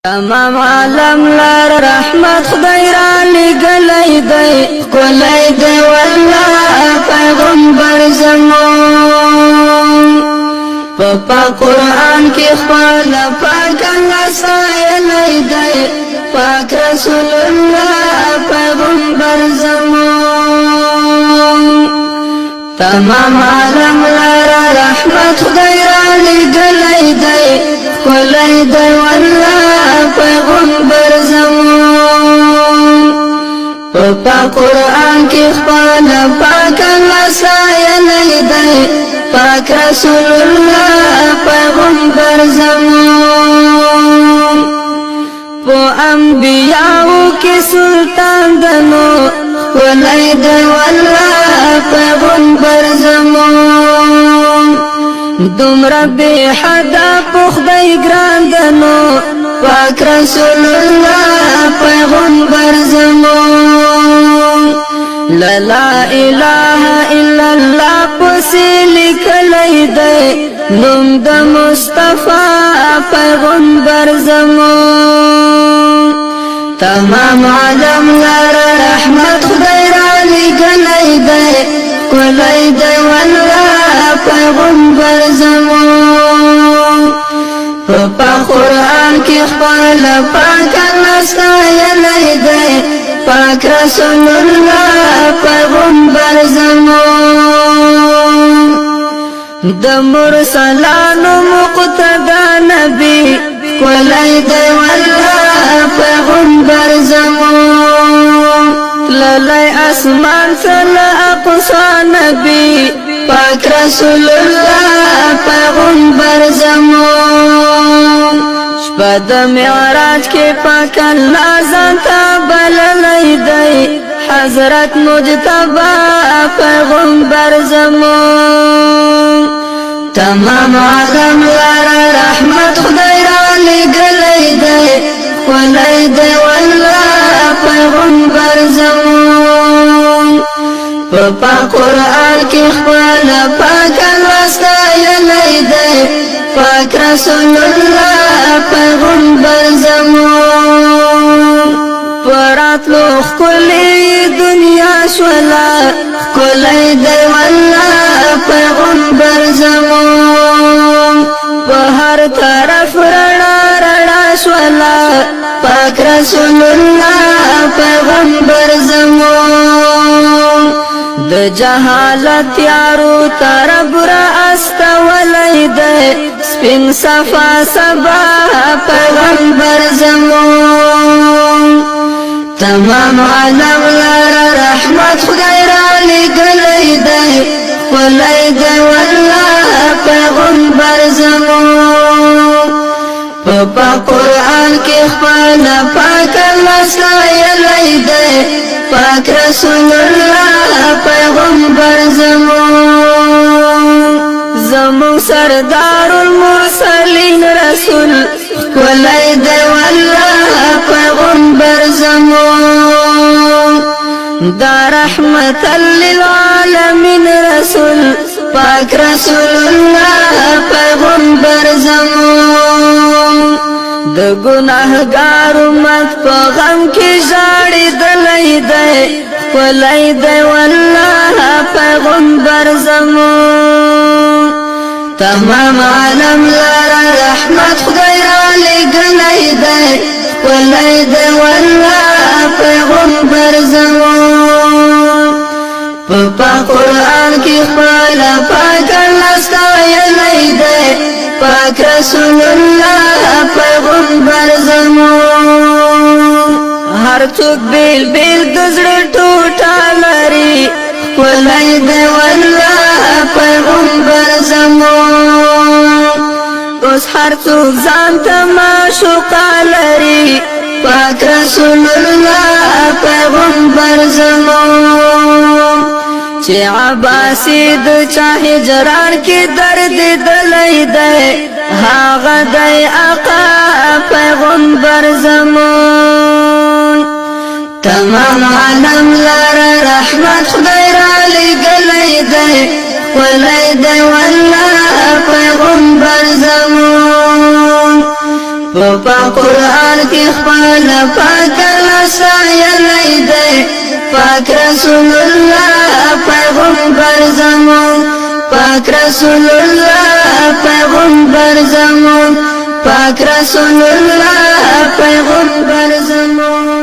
تمام عالم لار رحمت خدای را لګلای دی کولای دی والله پیغمبر زمون په قرآن کې خپل پاک الله سایلای دی پاک رسول الله پیغمبر زمون تمام عالم لار رحمت خدای را لګلای دی کولای دی والله پیغمبر زمون په قرآن کې خپل پاک الله سایلای دی پاک رسول الله پیغمبر زمون په انبیاءو کې سلطان دنو کولای دی والله پیغمبر زمون دومره بے حدا پخدای ګران دنو پاک رسول الله پیغمبر زمون لا اله الا الله پسې لیکلی دی نوم د مصطفی پیغمبر زمون تمام عالم لار رحمت خدای را لګلی دی کولای دی والله پیغمبر زمون په قرآن کې خپل پاک الله ستایلی دی پاک رسول الله پیغمبر زمون د مرسلانو مقتدا نبی کولای دی والله پیغمبر زمون للی اسمان سل اقصى نبی پاک رسول الله پیغمبر زمون شپه د معراج کې پاک الله ځانته بللی دی حضرت مجتبی پیغمبر زمون تمام عالم لار رحمت خدای را لګلی دی کولای دی والله پیغمبر زمون په قرآن کې خپل پاک الله ستایلی دی پاک رسول الله پیغمبر زمون پراتلو ښکلې دنیا شوله ښکلی دی والله پیغمبر زمون په هر طرف رڼا رڼا شوله پاک رسول الله پیغمبر زمون د جهالت یارو طرف را استولی دی سپین صفا سبا پیغمبر زمون تمام عالم لار رحمت خدای را لګلی دی کولای دی والله پیغمبر زمون په قرآن کې خپل پاک الله ستایلی دی پاک رسول الله پیغمبر زمون زمون سردار المرسلین رسول کولای دی والله پیغمبر زمون دا رحمت للعالمین رسول پاک رسول الله پیغمبر زمون د ګناهګار امت په غم کې ژاړېدلی دی کولای دی والله پیغمبر زمون تمام عالم لار رحمت خدای را لګلی دی کولای دی والله پیغمبر زمون په قرآن کې خپل پاک الله ستایلی دی پاک رسول الله پیغمبر زمون هر څوک بیل بیل د زړه ټوټه لري کولای دی والله پیغمبر زمون اوس هر څوک ځان ته معشوقه لري پاک رسول الله پیغمبر زمون چې عباسی د چا هجران کې درد دلی دی هغه دی آقا پیغمبر زمون تمام عالم لار رحمت خدای را لګلی دی کولای دی والله پیغمبر زمون په قرآن کې خپل پاک الله سایلی دی پاک رسول الله پیغمبر زمون پاک رسول الله پیغمبر زمون پاک رسول الله پیغمبر زمون